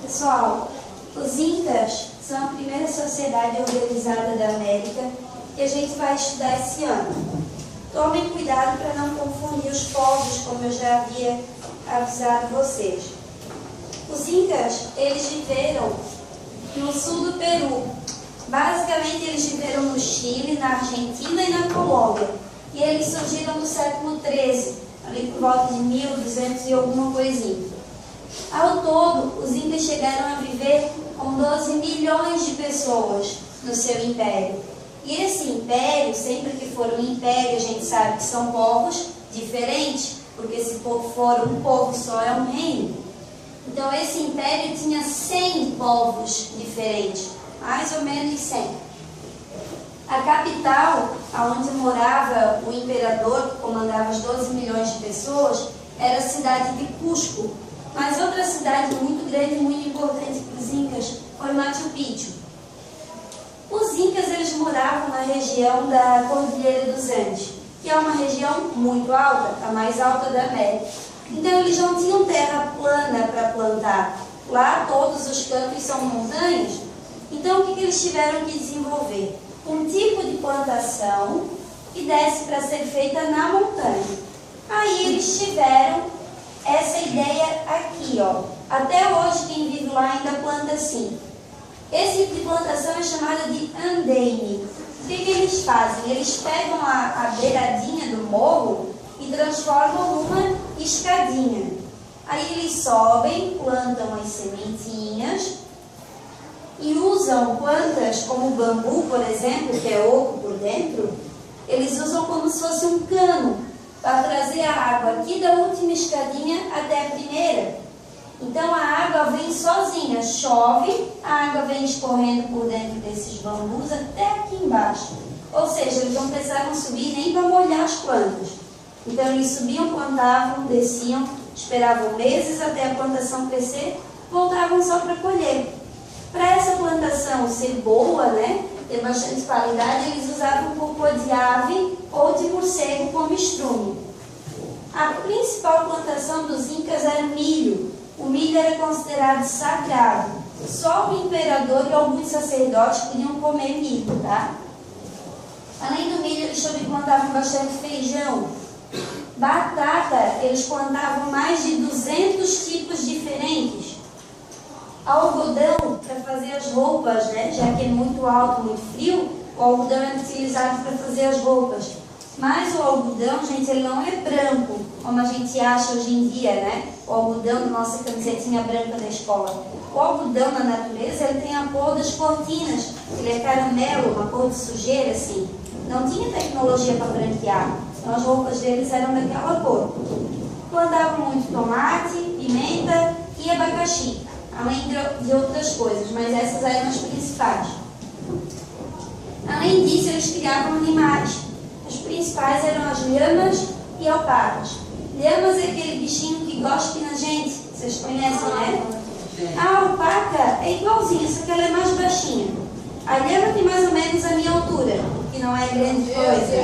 Pessoal, os Incas são a primeira sociedade organizada da América que a gente vai estudar esse ano. Tomem cuidado para não confundir os povos, como eu já havia avisado vocês. Os Incas, eles viveram no sul do Peru. Basicamente, eles viveram no Chile, na Argentina e na Colômbia. E eles surgiram no século XIII, ali por volta de 1200 e alguma coisinha. Ao todo, os Incas chegaram a viver com 12 milhões de pessoas no seu império. E esse império, sempre que for um império, a gente sabe que são povos diferentes, porque se for um povo só é um reino. Então esse império tinha 100 povos diferentes, mais ou menos 100. A capital, onde morava o imperador, que comandava as 12 milhões de pessoas, era a cidade de Cusco. Mas outra cidade muito grande e muito importante para os Incas foi Machu Picchu. Os Incas, eles moravam na região da Cordilheira dos Andes, que é uma região muito alta, a mais alta da América. Então eles não tinham terra plana para plantar. Lá todos os campos são montanhas. Então o que eles tiveram que desenvolver? Um tipo de plantação que desse para ser feita na montanha. Aí eles tiveram essa ideia aqui, ó. Até hoje quem vive lá ainda planta assim. Esse tipo de plantação é chamada de andeime. O que eles fazem? Eles pegam a beiradinha do morro e transformam numa escadinha. Aí eles sobem, plantam as sementinhas e usam plantas como o bambu, por exemplo, que é oco por dentro. Eles usam como se fosse um cano para trazer a água aqui da última escadinha até a primeira. Então a água vem sozinha, chove, a água vem escorrendo por dentro desses bambus até aqui embaixo. Ou seja, eles não precisavam subir nem para molhar as plantas. Então eles subiam, plantavam, desciam, esperavam meses até a plantação crescer, voltavam só para colher. Para essa plantação ser boa, né, ter bastante qualidade, eles usavam cocô de ave ou de morcego como estrume. A principal plantação dos Incas era milho. O milho era considerado sagrado. Só o imperador e alguns sacerdotes podiam comer milho, tá? Além do milho, eles também plantavam bastante feijão. Batata, eles plantavam mais de 200 tipos diferentes. Algodão, para fazer as roupas, né? Já que é muito alto, muito frio, o algodão é utilizado para fazer as roupas. Mas o algodão, gente, ele não é branco, como a gente acha hoje em dia, né? O algodão da nossa camisetinha branca da escola. O algodão na natureza, ele tem a cor das cortinas. Ele é caramelo, uma cor de sujeira, assim. Não tinha tecnologia para branquear. Então as roupas deles eram daquela cor. Plantavam muito tomate, pimenta e abacaxi, além de outras coisas, mas essas eram as principais. Além disso, eles criavam animais. Os principais eram as lhamas e alpacas. Lhamas é aquele bichinho que gospe na gente. Vocês conhecem, né? A alpaca é igualzinha, só que ela é mais baixinha. A lhama tem mais ou menos a minha altura, que não é grande coisa.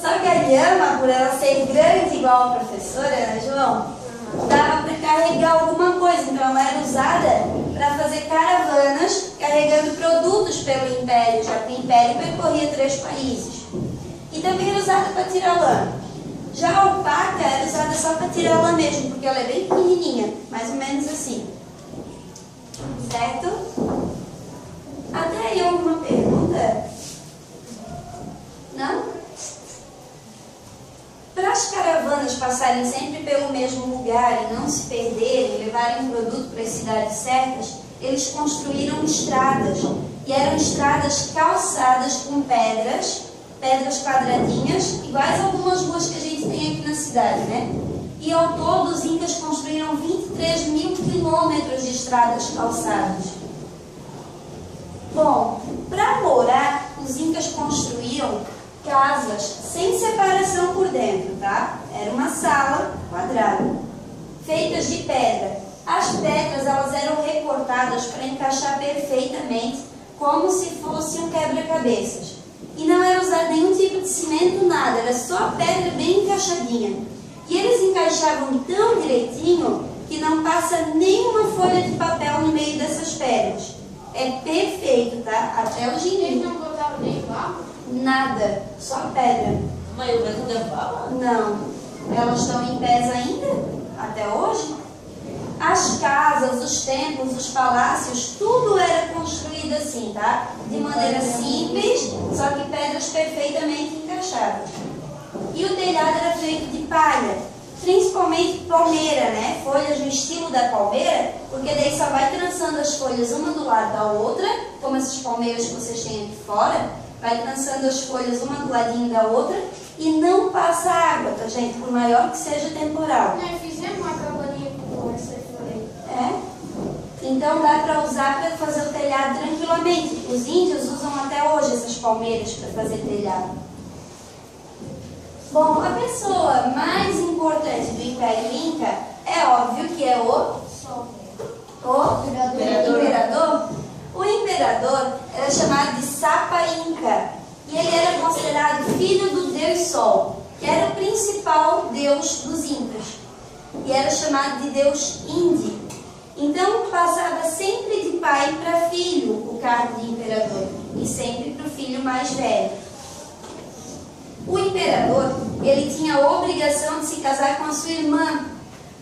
Só que a lhama, por ela ser grande igual a professora, né, João? Dava para carregar alguma coisa. Então ela era usada para fazer caravanas carregando produtos pelo império, já que o império percorria 3 países. E também era usada para tirar lã. Já a alpaca era usada só para tirar lã mesmo, porque ela é bem pequenininha, mais ou menos assim. Certo? Até aí alguma pergunta? Não? Para as caravanas passarem sempre pelo mesmo lugar e não se perderem, levarem o produto para as cidades certas, eles construíram estradas. E eram estradas calçadas com pedras quadradinhas, iguais a algumas ruas que a gente tem aqui na cidade, né? E ao todo os Incas construíram 23 mil quilômetros de estradas calçadas. Bom, para morar, os Incas construíam casas sem separação por dentro, tá? Era uma sala quadrada, feitas de pedra. As pedras, elas eram recortadas para encaixar perfeitamente, como se fosse um quebra-cabeças. E não era usado nenhum tipo de cimento, nada, era só a pedra bem encaixadinha. E eles encaixavam tão direitinho que não passa nenhuma folha de papel no meio dessas pedras. É perfeito, tá? Até hoje em dia. Eles não botaram nem barro? Nada, só pedra. Mas o vento levava? Não. Elas estão em pés ainda, até hoje. As casas, os templos, os palácios, tudo era construído assim, tá? De maneira simples, só que pedras perfeitamente encaixadas. E o telhado era feito de palha, principalmente palmeira, né? Folhas no estilo da palmeira, porque daí só vai trançando as folhas uma do lado da outra, como essas palmeiras que vocês têm aqui fora, vai trançando as folhas uma do ladinho da outra e não passa água, tá, gente? Por maior que seja o temporal. Nós fizemos uma cabaninha com essa folha. É? Então dá para usar para fazer o telhado tranquilamente. Os índios usam até hoje essas palmeiras para fazer telhado. Bom, a pessoa mais importante do Império Inca é óbvio que é o imperador. O imperador era chamado de Sapa Inca e ele era considerado filho do Deus Sol, que era o principal deus dos Incas, e era chamado de Deus Indi. Então passava sempre de pai para filho o cargo de imperador e sempre para o filho mais velho. O imperador, ele tinha a obrigação de se casar com a sua irmã,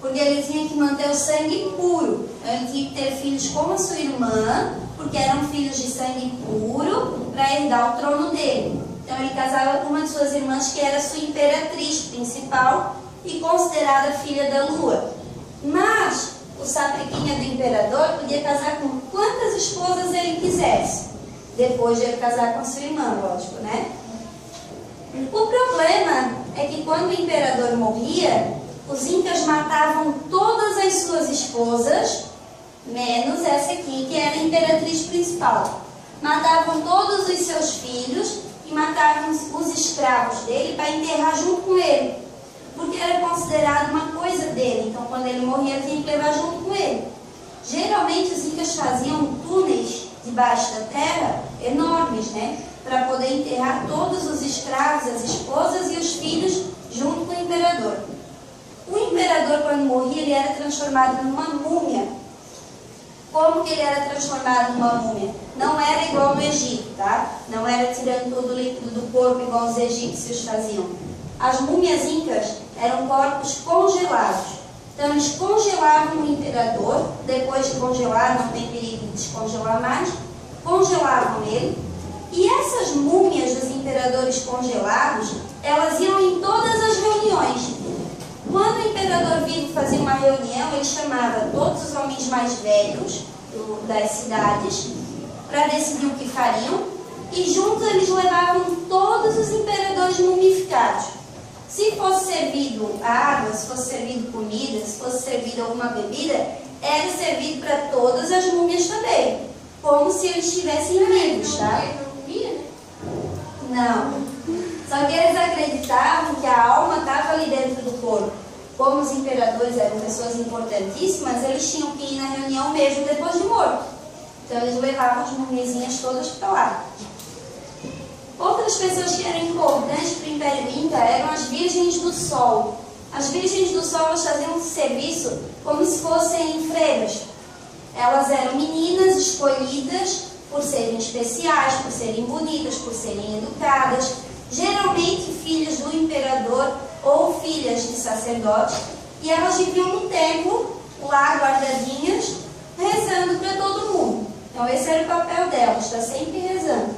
porque ele tinha que manter o sangue puro. Então, ele tinha que ter filhos como a sua irmã, porque eram filhos de sangue puro, para herdar o trono dele. Então ele casava com uma de suas irmãs, que era sua imperatriz principal e considerada filha da lua. Mas o sapequinha do imperador podia casar com quantas esposas ele quisesse, depois de ele casar com a sua irmã, lógico, né? O problema é que quando o imperador morria, os incas matavam todas as suas esposas, menos essa aqui, que era a imperatriz principal. Matavam todos os seus filhos e matavam os escravos dele para enterrar junto com ele, porque era considerado uma coisa dele. Então, quando ele morria, ele tinha que levar junto com ele. Geralmente, os incas faziam túneis debaixo da terra enormes, né? Para poder enterrar todos os escravos, as esposas e os filhos junto com o imperador. O imperador, quando morria, ele era transformado numa múmia. Como que ele era transformado numa múmia? Não era igual no Egito, tá? Não era tirando todo o líquido do corpo igual os egípcios faziam. As múmias incas eram corpos congelados. Então eles congelavam o imperador, depois de congelar, não tem perigo de descongelar mais, congelavam ele. E essas múmias dos imperadores congelados, elas iam em todas as reuniões. Quando o imperador vivo fazia uma reunião, ele chamava todos os homens mais velhos das cidades para decidir o que fariam, e juntos eles levavam todos os imperadores mumificados. Se fosse servido água, se fosse servido comida, se fosse servido alguma bebida, era servido para todas as múmias também, como se eles estivessem vivos, tá? Não. Só que eles acreditavam que a alma estava ali dentro do corpo. Como os imperadores eram pessoas importantíssimas, eles tinham que ir na reunião mesmo depois de morto. Então eles levavam as mumiazinhas todas para lá. Outras pessoas que eram importantes para o Império Inca eram as Virgens do Sol. As Virgens do Sol, elas faziam um serviço como se fossem freiras. Elas eram meninas escolhidas por serem especiais, por serem bonitas, por serem educadas, geralmente filhas do imperador ou filhas de sacerdotes, e elas viviam no templo, lá guardadinhas, rezando para todo mundo. Então esse era o papel delas, estar sempre rezando.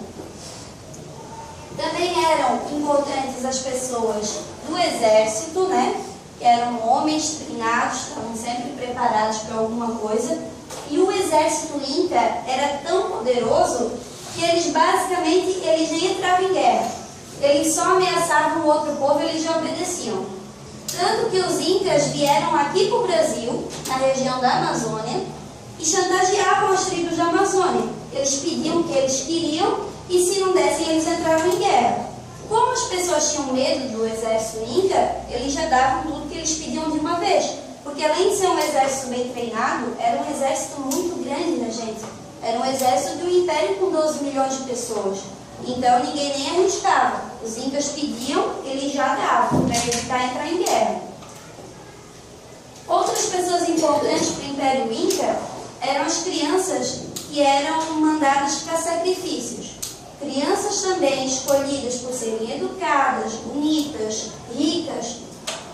Também eram importantes as pessoas do exército, né? Que eram homens treinados, estavam sempre preparados para alguma coisa. E o exército inca era tão poderoso que eles basicamente nem entravam em guerra. Eles só ameaçavam o outro povo e eles já obedeciam. Tanto que os incas vieram aqui para o Brasil, na região da Amazônia, e chantageavam as tribos da Amazônia. Eles pediam o que eles queriam e se não dessem eles entravam em guerra. Como as pessoas tinham medo do exército inca, eles já davam tudo que eles pediam de uma vez. Porque além de ser um exército bem treinado, era um exército muito grande, né, gente? Era um exército de um império com 12 milhões de pessoas. Então ninguém nem arriscava. Os incas pediam, eles já davam, para evitar entrar em guerra. Outras pessoas importantes para o Império Inca eram as crianças que eram mandadas para sacrifícios. Crianças também escolhidas por serem educadas, bonitas, ricas,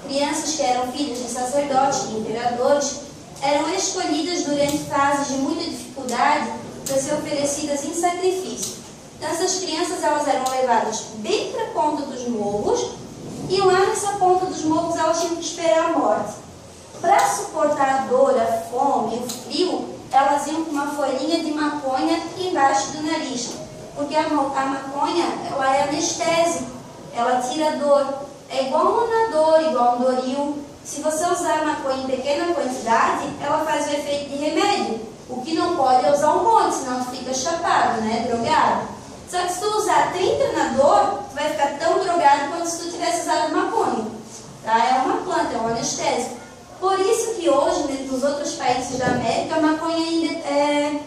crianças que eram filhas de sacerdotes, de imperadores, eram escolhidas durante fases de muita dificuldade para ser oferecidas em sacrifício. Então essas crianças elas eram levadas bem para a ponta dos morros e lá nessa ponta dos morros elas tinham que esperar a morte. Para suportar a dor, a fome, o frio, elas iam com uma folhinha de maconha embaixo do nariz, porque a maconha ela é anestésica, ela tira a dor. É igual um anador, igual um doril. Se você usar a maconha em pequena quantidade, ela faz o efeito de remédio. O que não pode é usar um monte, senão tu fica chapado, né? Drogado. Só que se tu usar 30 na dor, tu vai ficar tão drogado quanto se tu tivesse usado maconha. Tá? É uma planta, é um anestésico. Por isso que hoje, nos outros países da América, a maconha ainda é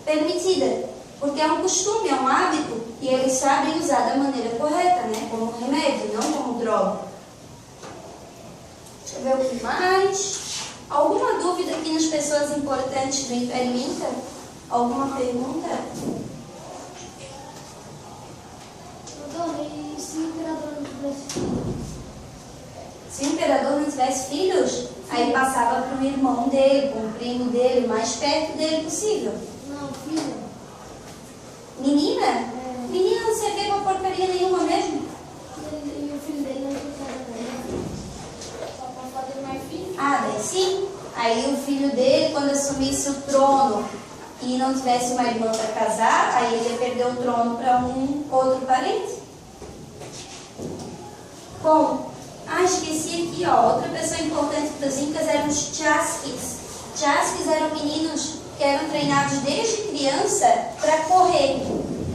permitida. Porque é um costume, é um hábito, e eles sabem usar da maneira correta, né? Como remédio, não como droga. Deixa eu ver o que mais. Alguma dúvida aqui nas pessoas importantes do Império Inca? Alguma pergunta? E se o imperador não tivesse filhos? Se o imperador não tivesse filhos, aí passava para o irmão dele, para o primo dele, o mais perto dele possível. Não, filho. Menina? É. Menina não servia para porcaria nenhuma mesmo. E o filho dele não tinha também. Só para fazer mais filhos? Ah, daí sim. Aí o filho dele, quando assumisse o trono e não tivesse uma irmã para casar, aí ele ia perder o trono para um outro parente. Bom, esqueci aqui, ó, outra pessoa importante para os incas eram os chasquis. Chasquis eram meninos que eram treinados desde criança para correr.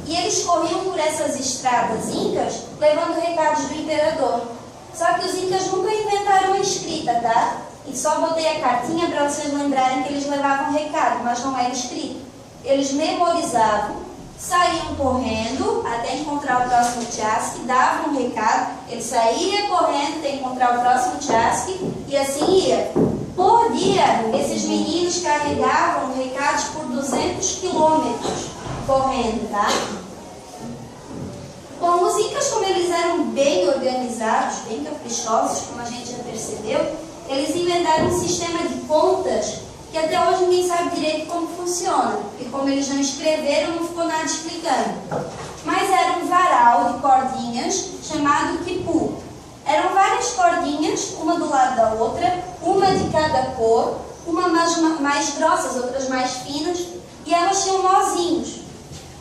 E eles corriam por essas estradas incas, levando recados do imperador. Só que os incas nunca inventaram a escrita, tá? E só botei a cartinha para vocês lembrarem que eles levavam recado, mas não era escrito. Eles memorizavam, saíam correndo até encontrar o próximo chasque, davam um recado, ele saía correndo até encontrar o próximo chasque e assim ia. Por dia, esses meninos carregavam recados por 200 quilômetros correndo, tá? Bom, os incas, como eles eram bem organizados, bem caprichosos, como a gente já percebeu, eles inventaram um sistema de contas que até hoje ninguém sabe direito como funciona, porque como eles não escreveram, não ficou nada explicando. Mas era um varal de cordinhas chamado quipu. Eram várias cordinhas, uma do lado da outra, uma de cada cor, uma mais grossas, outras mais finas, e elas tinham nozinhos.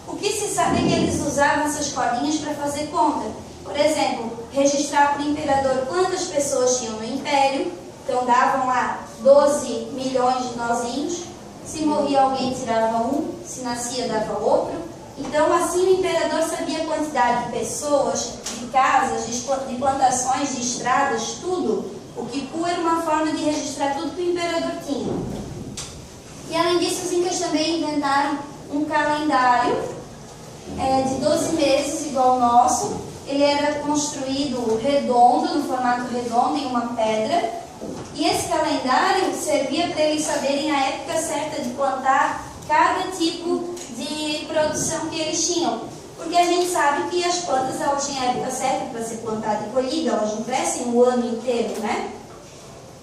O que se sabe é que eles usavam essas cordinhas para fazer conta. Por exemplo, registrar para o imperador quantas pessoas tinham no império. Então davam lá 12 milhões de nozinhos. Se morria alguém, tirava um. Se nascia, dava outro. Então assim o imperador sabia a quantidade de pessoas, de casas, de plantações, de estradas, tudo. O quipu era uma forma de registrar tudo que o imperador tinha. E além disso, os incas também inventaram um calendário de 12 meses, igual ao nosso. Ele era construído redondo, no formato redondo, em uma pedra. E esse calendário servia para eles saberem a época certa de plantar cada tipo de produção que eles tinham. Porque a gente sabe que as plantas elas têm a época certa para ser plantada e colhida, elas não crescem o ano inteiro, né?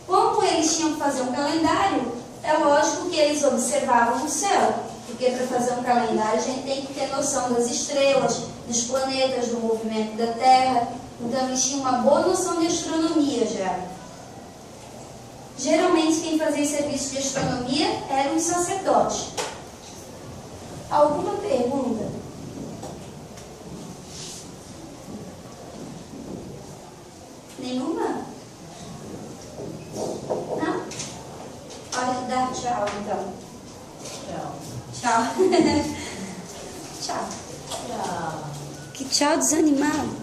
Como eles tinham que fazer um calendário, é lógico que eles observavam o céu. Porque para fazer um calendário a gente tem que ter noção das estrelas, dos planetas, do movimento da Terra. Então eles tinham uma boa noção de astronomia já. Geralmente quem fazia serviço de astronomia eram os sacerdotes. Alguma pergunta? Nenhuma? Não? Hora de dar tchau então. Tchau. Tchau. Tchau. Tchau. Que tchau desanimado.